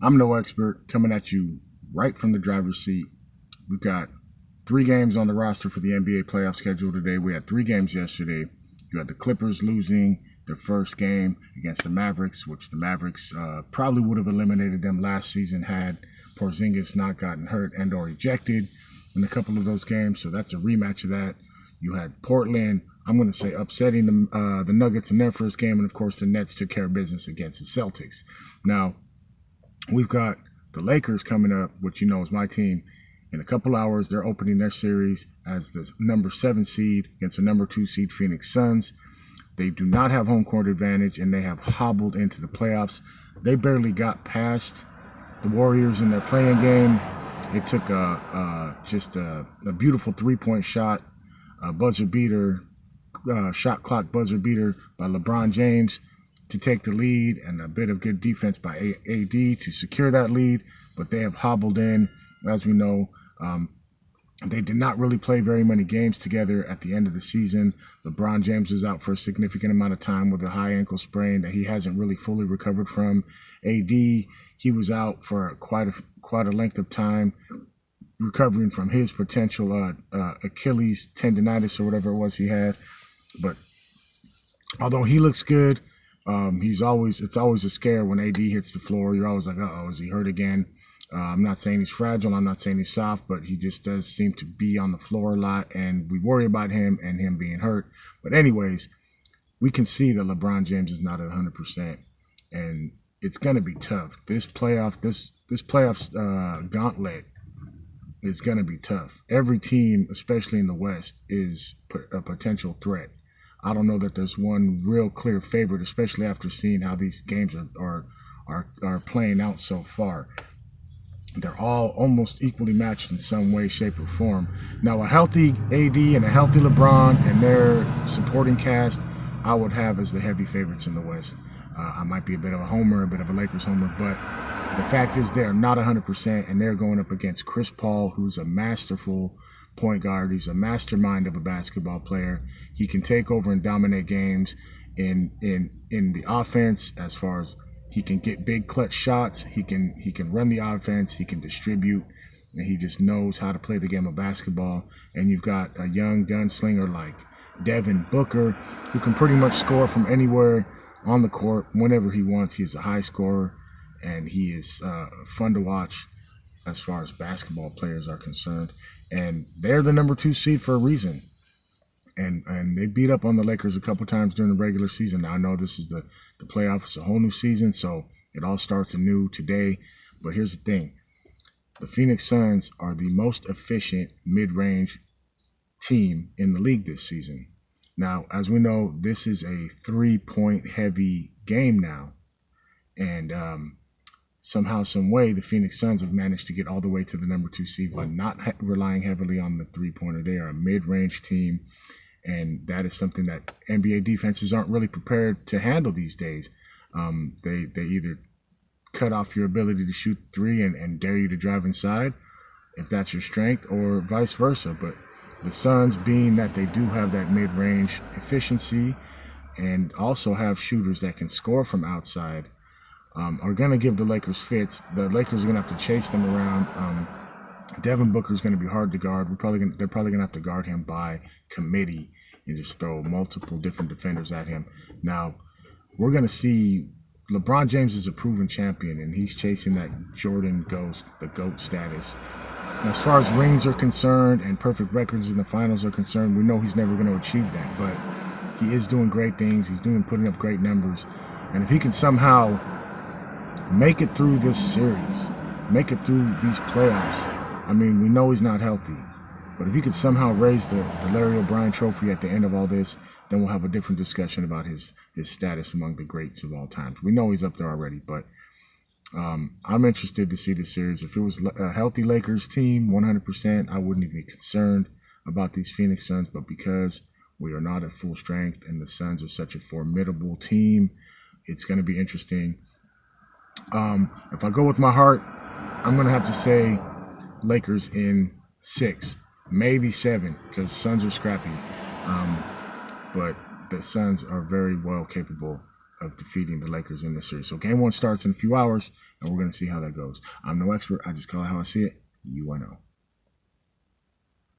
I'm no expert, coming at you right from the driver's seat. We've got 3 games on the roster for the NBA playoff schedule today. We had 3 games yesterday. You had the Clippers losing their first game against the Mavericks, which the Mavericks probably would have eliminated them last season had Porzingis not gotten hurt and or ejected in a couple of those games. So that's a rematch of that. You had Portland, I'm going to say, upsetting the Nuggets in their first game, and of course the Nets took care of business against the Celtics. Now we've got the Lakers coming up, which you know is my team. In a couple hours, they're opening their series as the number 7 seed against the number 2 seed Phoenix Suns. They do not have home court advantage, and they have hobbled into the playoffs. They barely got past the Warriors in their playing game. It took just a beautiful 3-point shot, a buzzer beater, shot clock buzzer beater by LeBron James to take the lead, and a bit of good defense by AD to secure that lead. But they have hobbled in, as we know. They did not really play very many games together at the end of the season. LeBron James was out for a significant amount of time with a high ankle sprain that he hasn't really fully recovered from. AD, he was out for quite a length of time, recovering from his potential Achilles tendonitis or whatever it was he had. But although he looks good, it's always a scare when AD hits the floor. You're always like, uh-oh, is he hurt again? I'm not saying he's fragile. I'm not saying he's soft, but he just does seem to be on the floor a lot, and we worry about him and him being hurt. But anyways, we can see that LeBron James is not at 100%, and it's going to be tough. This playoffs gauntlet is going to be tough. Every team, especially in the West, is a potential threat. I don't know that there's one real clear favorite, especially after seeing how these games are playing out so far. They're all almost equally matched in some way, shape, or form. Now, a healthy AD and a healthy LeBron and their supporting cast, I would have as the heavy favorites in the West. I might be a bit of a homer, a bit of a Lakers homer, but the fact is they're not 100%, and they're going up against Chris Paul, who's a masterful point guard. He's a mastermind of a basketball player. He can take over and dominate games in the offense as far as he can get big clutch shots. He can run the offense. He can distribute, and he just knows how to play the game of basketball. And you've got a young gunslinger like Devin Booker, who can pretty much score from anywhere on the court whenever he wants. He is a high scorer, and he is fun to watch as far as basketball players are concerned. And they're the number 2 seed for a reason. And they beat up on the Lakers a couple times during the regular season. Now, I know this is the playoff. It's a whole new season, so it all starts anew today. But here's the thing. The Phoenix Suns are the most efficient mid-range team in the league this season. Now, as we know, this is a 3-point heavy game now. And somehow, some way, the Phoenix Suns have managed to get all the way to the number 2 seed by not relying heavily on the three-pointer. They are a mid-range team. And that is something that NBA defenses aren't really prepared to handle these days. They either cut off your ability to shoot 3 and dare you to drive inside, if that's your strength, or vice versa. But the Suns, being that they do have that mid-range efficiency and also have shooters that can score from outside, are going to give the Lakers fits. The Lakers are going to have to chase them around. Devin Booker is going to be hard to guard. They're probably going to have to guard him by committee and just throw multiple different defenders at him. Now, we're going to see LeBron James is a proven champion, and he's chasing that Jordan ghost, the GOAT status. As far as rings are concerned and perfect records in the finals are concerned, we know he's never going to achieve that, but he is doing great things. He's putting up great numbers. And if he can somehow make it through this series, make it through these playoffs, I mean, we know he's not healthy, but if he could somehow raise the Larry O'Brien trophy at the end of all this, then we'll have a different discussion about his status among the greats of all time. We know he's up there already, but I'm interested to see the series. If it was a healthy Lakers team, 100%, I wouldn't even be concerned about these Phoenix Suns, but because we are not at full strength and the Suns are such a formidable team, it's going to be interesting. If I go with my heart, I'm going to have to say Lakers in 6, maybe 7, because Suns are scrappy. But the Suns are very well capable of defeating the Lakers in this series. So game one starts in a few hours, and we're going to see how that goes. I'm no expert. I just call it how I see it. UNO.